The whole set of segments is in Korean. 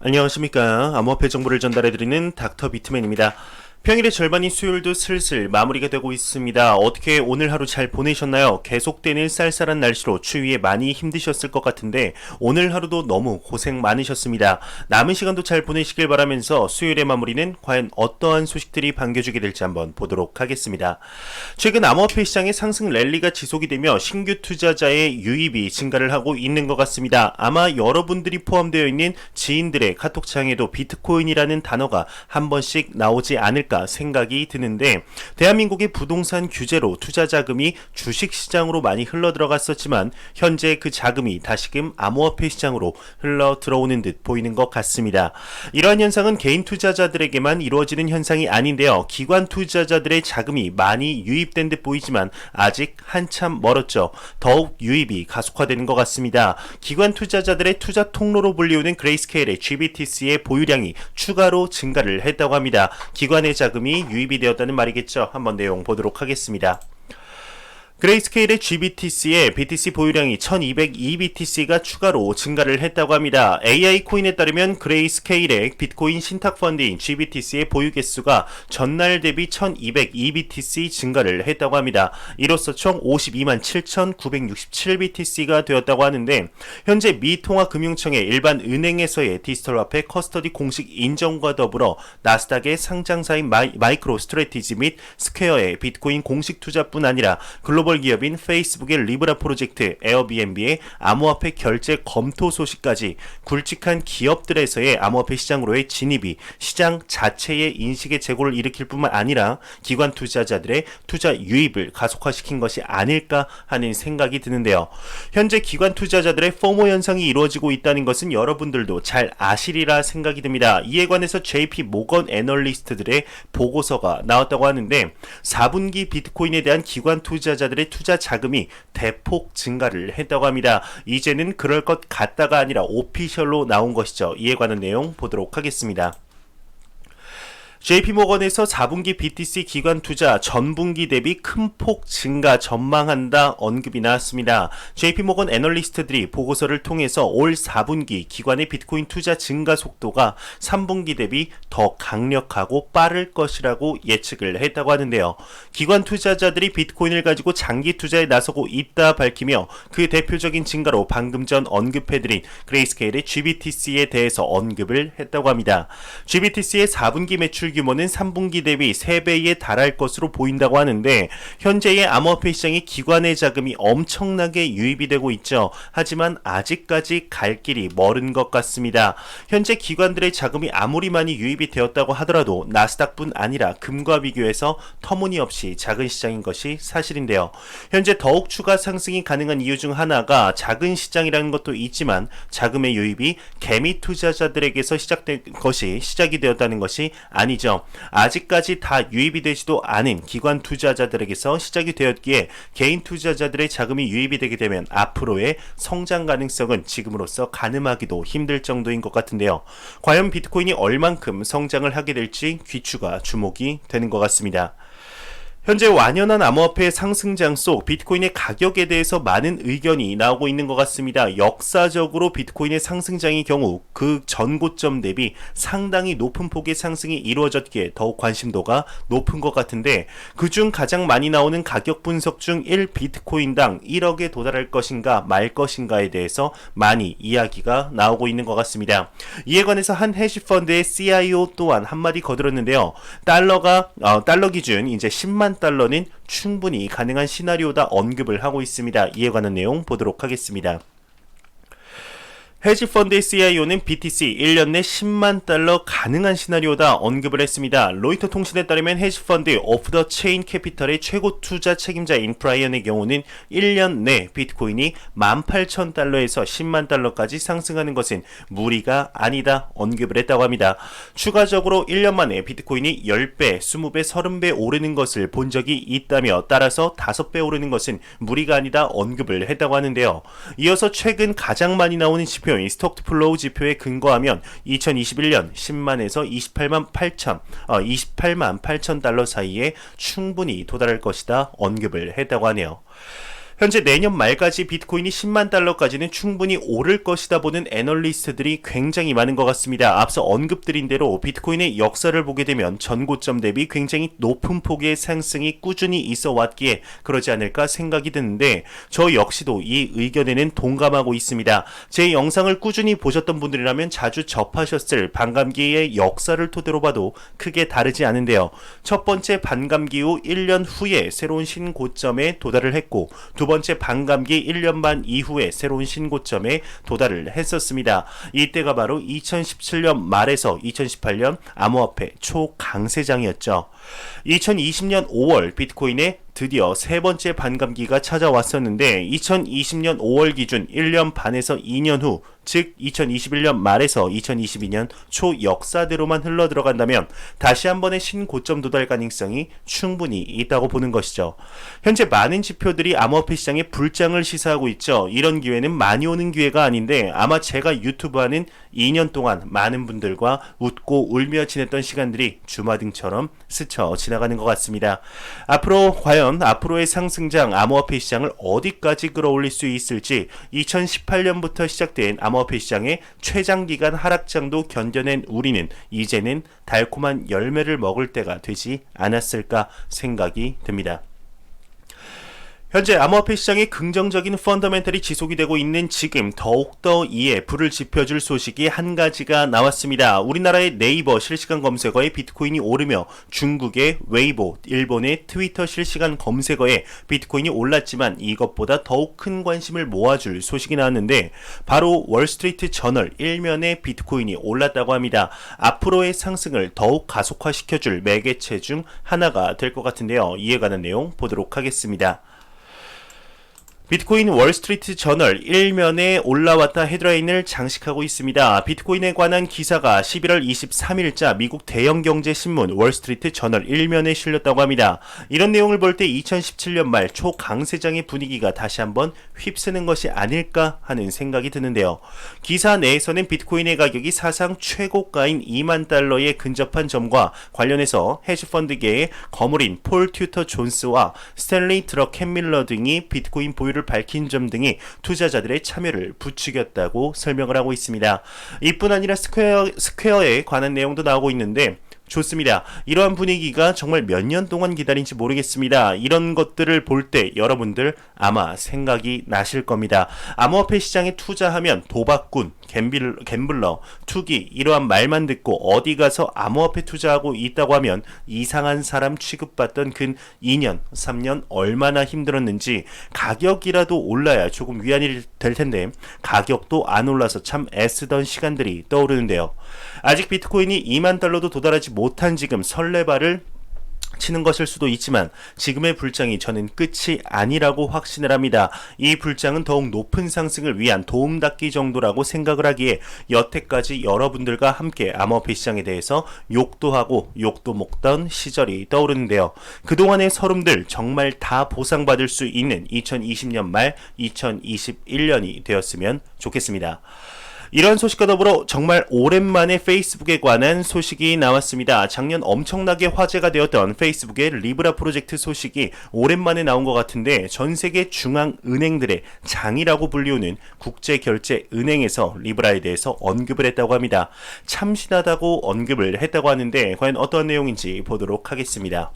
안녕하십니까. 암호화폐 정보를 전달해드리는 닥터 비트맨입니다. 평일의 절반인 수요일도 슬슬 마무리가 되고 있습니다. 어떻게 오늘 하루 잘 보내셨나요? 계속되는 쌀쌀한 날씨로 추위에 많이 힘드셨을 것 같은데 오늘 하루도 너무 고생 많으셨습니다. 남은 시간도 잘 보내시길 바라면서 수요일의 마무리는 과연 어떠한 소식들이 반겨주게 될지 한번 보도록 하겠습니다. 최근 암호화폐 시장의 상승 랠리가 지속이 되며 신규 투자자의 유입이 증가를 하고 있는 것 같습니다. 아마 여러분들이 포함되어 있는 지인들의 카톡창에도 비트코인이라는 단어가 한 번씩 나오지 않을까 생각이 드는데, 대한민국의 부동산 규제로 투자 자금이 주식 시장으로 많이 흘러 들어갔었지만 현재 그 자금이 다시금 암호화폐 시장으로 흘러 들어오는 듯 보이는 것 같습니다. 이러한 현상은 개인 투자자들에게만 이루어지는 현상이 아닌데요. 기관 투자자들의 자금이 많이 유입된 듯 보이지만 아직 한참 멀었죠. 더욱 유입이 가속화되는 것 같습니다. 기관 투자자들의 투자 통로로 불리우는 그레이스케일의 GBTC의 보유량이 추가로 증가를 했다고 합니다. 기관의 자금이 유입이 되었다는 말이겠죠. 한번 내용 보도록 하겠습니다. 그레이스케일의 GBTC의 BTC 보유량이 1202BTC가 추가로 증가를 했다고 합니다. AI 코인에 따르면 그레이스케일의 비트코인 신탁 펀드인 GBTC의 보유 개수가 전날 대비 1202BTC 증가를 했다고 합니다. 이로써 총 527,967BTC가 되었다고 하는데, 현재 미 통화금융청의 일반 은행에서의 디지털 화폐 커스터디 공식 인정과 더불어 나스닥의 상장사인 마이크로 스트래티지 및 스퀘어의 비트코인 공식 투자뿐 아니라 글로벌 기업인 페이스북의 리브라 프로젝트, 에어비앤비의 암호화폐 결제 검토 소식까지 굵직한 기업들에서의 암호화폐 시장으로의 진입이 시장 자체의 인식의 재고를 일으킬 뿐만 아니라 기관 투자자들의 투자 유입을 가속화시킨 것이 아닐까 하는 생각이 드는데요. 현재 기관 투자자들의 포모 현상이 이루어지고 있다는 것은 여러분들도 잘 아시리라 생각이 듭니다. 이에 관해서 JP 모건 애널리스트들의 보고서가 나왔다고 하는데, 4분기 비트코인에 대한 기관 투자자들의 투자 자금이 대폭 증가를 했다고 합니다. 이제는 그럴 것 같다가 아니라 오피셜로 나온 것이죠. 이에 관한 내용 보도록 하겠습니다. JP모건에서 4분기 BTC 기관 투자 전분기 대비 큰 폭 증가 전망한다 언급이 나왔습니다. JP모건 애널리스트들이 보고서를 통해서 올 4분기 기관의 비트코인 투자 증가 속도가 3분기 대비 더 강력하고 빠를 것이라고 예측을 했다고 하는데요. 기관 투자자들이 비트코인을 가지고 장기 투자에 나서고 있다 밝히며 그 대표적인 증가로 방금 전 언급해드린 그레이스케일의 GBTC에 대해서 언급을 했다고 합니다. GBTC의 4분기 매출 규모는 3분기 대비 3배에 달할 것으로 보인다고 하는데, 현재의 암호화폐 시장의 기관의 자금이 엄청나게 유입이 되고 있죠. 하지만 아직까지 갈 길이 멀은 것 같습니다. 현재 기관들의 자금이 아무리 많이 유입이 되었다고 하더라도 나스닥뿐 아니라 금과 비교해서 터무니없이 작은 시장인 것이 사실인데요. 현재 더욱 추가 상승이 가능한 이유 중 하나가 작은 시장이라는 것도 있지만 자금의 유입이 개미 투자자들에게서 시작이 되었다는 것이 아니죠. 아직까지 다 유입이 되지도 않은 기관 투자자들에게서 시작이 되었기에 개인 투자자들의 자금이 유입이 되게 되면 앞으로의 성장 가능성은 지금으로서 가늠하기도 힘들 정도인 것 같은데요. 과연 비트코인이 얼만큼 성장을 하게 될지 귀추가 주목이 되는 것 같습니다. 현재 완연한 암호화폐의 상승장 속 비트코인의 가격에 대해서 많은 의견이 나오고 있는 것 같습니다. 역사적으로 비트코인의 상승장의 경우 그 전고점 대비 상당히 높은 폭의 상승이 이루어졌기에 더욱 관심도가 높은 것 같은데, 그중 가장 많이 나오는 가격 분석 중 1비트코인당 1억에 도달할 것인가 말 것인가에 대해서 많이 이야기가 나오고 있는 것 같습니다. 이에 관해서 한 해시펀드의 CIO 또한 한마디 거들었는데요. 달러 기준 이제 10만 달러는 충분히 가능한 시나리오다 언급을 하고 있습니다. 이에 관한 내용 보도록 하겠습니다. 헤지펀드의 CIO는 BTC 1년 내 10만 달러 가능한 시나리오다 언급을 했습니다. 로이터 통신에 따르면 헤지펀드 오프 더 체인 캐피털의 최고 투자 책임자인 브라이언의 경우는 1년 내 비트코인이 18,000달러에서 10만 달러까지 상승하는 것은 무리가 아니다 언급을 했다고 합니다. 추가적으로 1년 만에 비트코인이 10배, 20배, 30배 오르는 것을 본 적이 있다며, 따라서 5배 오르는 것은 무리가 아니다 언급을 했다고 하는데요. 이어서 최근 가장 많이 나오는 지표인 스톡 플로우 지표에 근거하면 2021년 10만에서 28만 8천 달러 사이에 충분히 도달할 것이다 언급을 했다고 하네요. 현재 내년 말까지 비트코인이 10만 달러까지는 충분히 오를 것이다 보는 애널리스트들이 굉장히 많은 것 같습니다. 앞서 언급드린 대로 비트코인의 역사를 보게 되면 전고점 대비 굉장히 높은 폭의 상승이 꾸준히 있어 왔기에 그러지 않을까 생각이 드는데 저 역시도 이 의견에는 동감하고 있습니다. 제 영상을 꾸준히 보셨던 분들이라면 자주 접하셨을 반감기의 역사를 토대로 봐도 크게 다르지 않은데요. 첫 번째 반감기 후 1년 후에 새로운 신고점에 도달을 했고 두 번째 반감기 1년 반 이후에 새로운 신고점에 도달을 했었습니다. 이때가 바로 2017년 말에서 2018년 암호화폐 초강세장이었죠. 2020년 5월 비트코인의 드디어 세 번째 반감기가 찾아왔었는데 2020년 5월 기준 1년 반에서 2년 후, 즉 2021년 말에서 2022년 초 역사대로만 흘러 들어간다면 다시 한 번의 신고점 도달 가능성이 충분히 있다고 보는 것이죠. 현재 많은 지표들이 암호화폐 시장에 불장을 시사하고 있죠. 이런 기회는 많이 오는 기회가 아닌데 아마 제가 유튜브 하는 2년 동안 많은 분들과 웃고 울며 지냈던 시간들이 주마등처럼 스쳐 지나가는 것 같습니다. 앞으로의 상승장 암호화폐 시장을 어디까지 끌어올릴 수 있을지 2018년부터 시작된 암호화폐 시장의 최장기간 하락장도 견뎌낸 우리는 이제는 달콤한 열매를 먹을 때가 되지 않았을까 생각이 듭니다. 현재 암호화폐 시장의 긍정적인 펀더멘털이 지속이 되고 있는 지금 더욱더 이에 불을 지펴줄 소식이 한 가지가 나왔습니다. 우리나라의 네이버 실시간 검색어에 비트코인이 오르며 중국의 웨이보, 일본의 트위터 실시간 검색어에 비트코인이 올랐지만 이것보다 더욱 큰 관심을 모아줄 소식이 나왔는데 바로 월스트리트 저널 일면에 비트코인이 올랐다고 합니다. 앞으로의 상승을 더욱 가속화시켜줄 매개체 중 하나가 될 것 같은데요. 이에 관한 내용 보도록 하겠습니다. 비트코인 월스트리트 저널 1면에 올라왔다 헤드라인을 장식하고 있습니다. 비트코인에 관한 기사가 11월 23일자 미국 대형경제신문 월스트리트 저널 1면에 실렸다고 합니다. 이런 내용을 볼 때 2017년 말 초강세장의 분위기가 다시 한번 휩쓰는 것이 아닐까 하는 생각이 드는데요. 기사 내에서는 비트코인의 가격이 사상 최고가인 2만 달러에 근접한 점과 관련해서 헤지펀드계의 거물인 폴 튜터 존스와 스탠리 드러켄밀러 등이 비트코인 보유를 밝힌 점 등이 투자자들의 참여를 부추겼다고 설명을 하고 있습니다. 이뿐 아니라 스퀘어에 관한 내용도 나오고 있는데 좋습니다. 이러한 분위기가 정말 몇 년 동안 기다린지 모르겠습니다. 이런 것들을 볼 때 여러분들 아마 생각이 나실 겁니다. 암호화폐 시장에 투자하면 도박꾼, 갬블러, 투기 이러한 말만 듣고 어디 가서 암호화폐 투자하고 있다고 하면 이상한 사람 취급받던 근 2년, 3년 얼마나 힘들었는지 가격이라도 올라야 조금 위안이 될 텐데 가격도 안 올라서 참 애쓰던 시간들이 떠오르는데요. 아직 비트코인이 2만 달러도 도달하지 못한 지금 설레발을 치는 것일 수도 있지만 지금의 불장이 저는 끝이 아니라고 확신을 합니다. 이 불장은 더욱 높은 상승을 위한 도움닫기 정도라고 생각을 하기에 여태까지 여러분들과 함께 암호화폐 시장에 대해서 욕도 하고 욕도 먹던 시절이 떠오르는데요. 그동안의 서름들 정말 다 보상받을 수 있는 2020년 말 2021년이 되었으면 좋겠습니다. 이런 소식과 더불어 정말 오랜만에 페이스북에 관한 소식이 나왔습니다. 작년 엄청나게 화제가 되었던 페이스북의 리브라 프로젝트 소식이 오랜만에 나온 것 같은데 전 세계 중앙은행들의 장이라고 불리우는 국제결제은행에서 리브라에 대해서 언급을 했다고 합니다. 참신하다고 언급을 했다고 하는데 과연 어떤 내용인지 보도록 하겠습니다.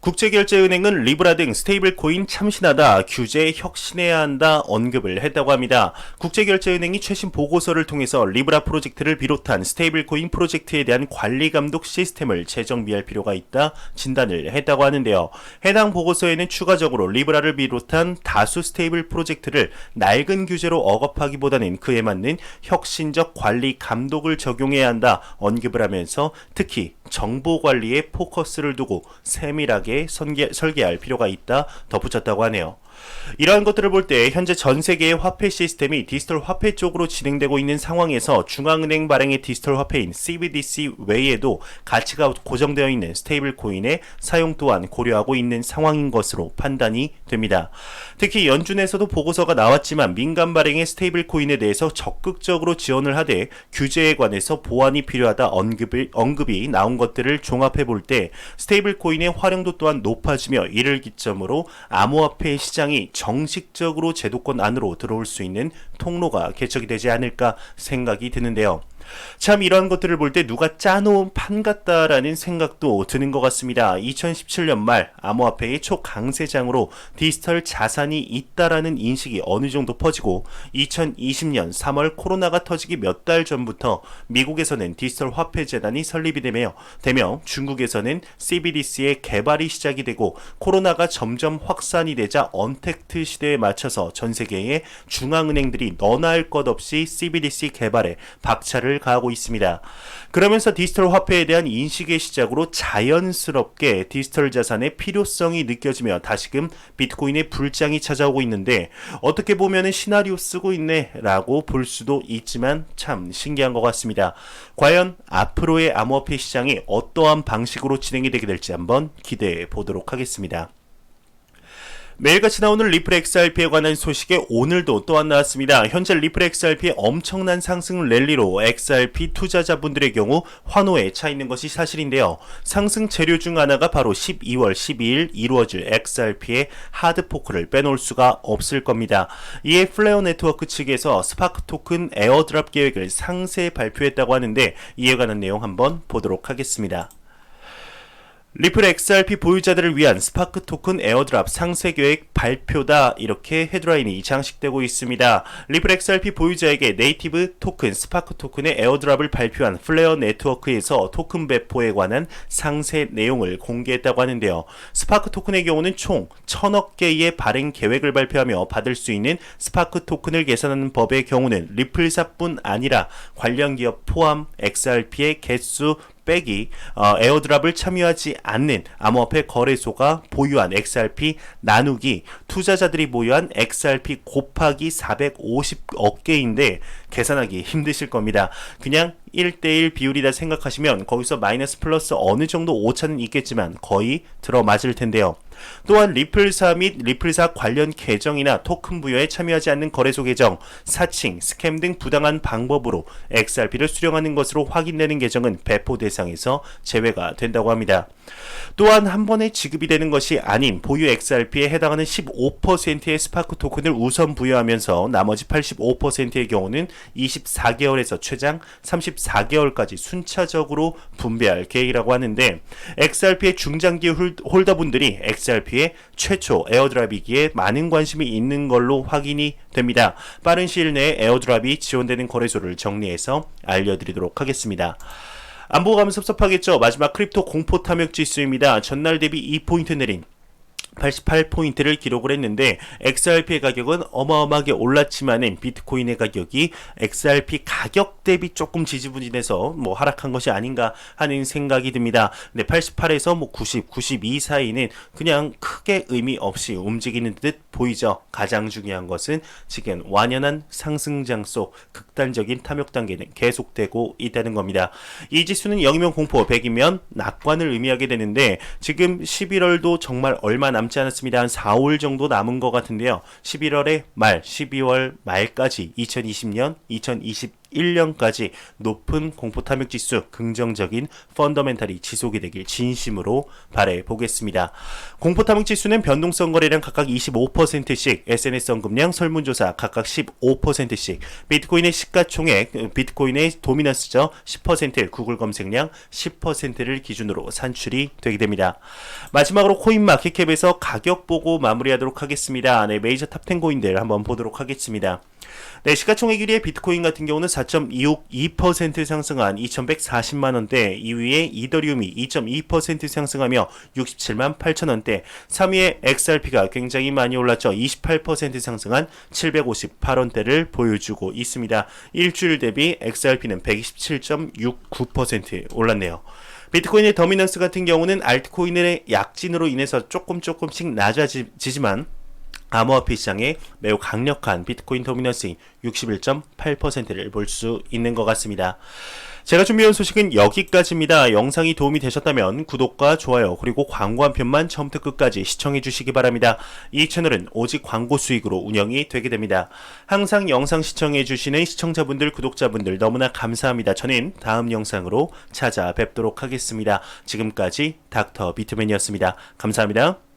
국제결제은행은 리브라 등 스테이블 코인 참신하다, 규제에 혁신해야 한다 언급을 했다고 합니다. 국제결제은행이 최신 보고서를 통해서 리브라 프로젝트를 비롯한 스테이블 코인 프로젝트에 대한 관리 감독 시스템을 재정비할 필요가 있다 진단을 했다고 하는데요. 해당 보고서에는 추가적으로 리브라를 비롯한 다수 스테이블 프로젝트를 낡은 규제로 억압하기보다는 그에 맞는 혁신적 관리 감독을 적용해야 한다 언급을 하면서 특히 정보 관리에 포커스를 두고 세밀하게 설계할 필요가 있다 덧붙였다고 하네요. 이러한 것들을 볼 때 현재 전 세계의 화폐 시스템이 디지털 화폐 쪽으로 진행되고 있는 상황에서 중앙은행 발행의 디지털 화폐인 CBDC 외에도 가치가 고정되어 있는 스테이블 코인의 사용 또한 고려하고 있는 상황인 것으로 판단이 됩니다. 특히 연준에서도 보고서가 나왔지만 민간 발행의 스테이블 코인에 대해서 적극적으로 지원을 하되 규제에 관해서 보완이 필요하다 언급이 나온 것들을 종합해 볼 때 스테이블 코인의 활용도 또한 높아지며 이를 기점으로 암호화폐 시장이 정식적으로 제도권 안으로 들어올 수 있는 통로가 개척이 되지 않을까 생각이 드는데요. 참 이러한 것들을 볼 때 누가 짜놓은 판 같다라는 생각도 드는 것 같습니다. 2017년 말 암호화폐의 초강세장으로 디지털 자산이 있다라는 인식이 어느 정도 퍼지고 2020년 3월 코로나가 터지기 몇 달 전부터 미국에서는 디지털 화폐 재단이 설립이 되며 중국에서는 CBDC의 개발이 시작이 되고 코로나가 점점 확산이 되자 언택트 시대에 맞춰서 전 세계의 중앙은행들이 너나 할 것 없이 CBDC 개발에 박차를 가하고 있습니다. 그러면서 디지털 화폐에 대한 인식의 시작으로 자연스럽게 디지털 자산의 필요성이 느껴지며 다시금 비트코인의 불장이 찾아오고 있는데 어떻게 보면 시나리오 쓰고 있네 라고 볼 수도 있지만 참 신기한 것 같습니다. 과연 앞으로의 암호화폐 시장이 어떠한 방식으로 진행이 되게 될지 한번 기대해 보도록 하겠습니다. 매일같이 나오는 리플 XRP에 관한 소식에 오늘도 또한 나왔습니다. 현재 리플 XRP의 엄청난 상승 랠리로 XRP 투자자분들의 경우 환호에 차 있는 것이 사실인데요. 상승 재료 중 하나가 바로 12월 12일 이루어질 XRP의 하드포크를 빼놓을 수가 없을 겁니다. 이에 플레어 네트워크 측에서 스파크 토큰 에어드랍 계획을 상세 발표했다고 하는데 이에 관한 내용 한번 보도록 하겠습니다. 리플 XRP 보유자들을 위한 스파크 토큰 에어드랍 상세 계획 발표다 이렇게 헤드라인이 장식되고 있습니다. 리플 XRP 보유자에게 네이티브 토큰 스파크 토큰의 에어드랍을 발표한 플레어 네트워크에서 토큰 배포에 관한 상세 내용을 공개했다고 하는데요. 스파크 토큰의 경우는 총 1000억 개의 발행 계획을 발표하며 받을 수 있는 스파크 토큰을 계산하는 법의 경우는 리플사뿐 아니라 관련 기업 포함 XRP의 개수 빼기 에어드랍을 참여하지 않는 암호화폐 거래소가 보유한 XRP 나누기 투자자들이 보유한 XRP 곱하기 450억 개인데 계산하기 힘드실 겁니다. 그냥 1대1 비율이다 생각하시면 거기서 마이너스 플러스 어느 정도 오차는 있겠지만 거의 들어맞을 텐데요. 또한 리플사 및 리플사 관련 계정이나 토큰 부여에 참여하지 않는 거래소 계정, 사칭, 스캠 등 부당한 방법으로 XRP를 수령하는 것으로 확인되는 계정은 배포 대상에서 제외가 된다고 합니다. 또한 한 번에 지급이 되는 것이 아닌 보유 XRP에 해당하는 15%의 스파크 토큰을 우선 부여하면서 나머지 85%의 경우는 24개월에서 최장 34개월까지 순차적으로 분배할 계획이라고 하는데 XRP의 중장기 홀더분들이 XRP의 최초 에어드랍이기에 많은 관심이 있는 걸로 확인이 됩니다. 빠른 시일 내에 에어드랍이 지원되는 거래소를 정리해서 알려드리도록 하겠습니다. 안 보고 가면 섭섭하겠죠. 마지막 크립토 공포 탐욕 지수입니다. 전날 대비 2포인트 내린 88포인트를 기록을 했는데 XRP의 가격은 어마어마하게 올랐지만은 비트코인의 가격이 XRP 가격 대비 조금 지지부진해서 하락한 것이 아닌가 하는 생각이 듭니다. 근데 88에서 90, 92 사이는 그냥 크게 의미 없이 움직이는 듯 보이죠. 가장 중요한 것은 지금 완연한 상승장 속 극단적인 탐욕 단계는 계속되고 있다는 겁니다. 이 지수는 0이면 공포, 100이면 낙관을 의미하게 되는데 지금 11월도 정말 얼마 남지 않았습니다. 한 4월 정도 남은 것 같은데요. 11월의 말, 12월 말까지 2020년, 2021년까지 높은 공포 탐욕 지수, 긍정적인 펀더멘탈이 지속이 되길 진심으로 바래 보겠습니다. 공포 탐욕 지수는 변동성 거래량 각각 25%씩, SNS 언급량, 설문조사 각각 15%씩, 비트코인의 시가총액, 비트코인의 도미넌스죠. 10%, 구글 검색량 10%를 기준으로 산출이 되게 됩니다. 마지막으로 코인마켓캡에서 가격 보고 마무리하도록 하겠습니다. 네, 메이저 탑10 코인들 한번 보도록 하겠습니다. 네, 시가총액 1위의 비트코인 같은 경우는 4.2% 상승한 2140만원대, 2위의 이더리움이 2.2% 상승하며 67만 8천원대, 3위의 XRP가 굉장히 많이 올랐죠. 28% 상승한 758원대를 보여주고 있습니다. 일주일 대비 XRP는 127.69% 올랐네요. 비트코인의 더미넌스 같은 경우는 알트코인의 약진으로 인해서 조금씩 낮아지지만 암호화폐 시장에 매우 강력한 비트코인 도미넌스인 61.8%를 볼 수 있는 것 같습니다. 제가 준비한 소식은 여기까지입니다. 영상이 도움이 되셨다면 구독과 좋아요 그리고 광고 한 편만 처음부터 끝까지 시청해 주시기 바랍니다. 이 채널은 오직 광고 수익으로 운영이 되게 됩니다. 항상 영상 시청해 주시는 시청자분들 구독자분들 너무나 감사합니다. 저는 다음 영상으로 찾아뵙도록 하겠습니다. 지금까지 닥터 비트맨이었습니다. 감사합니다.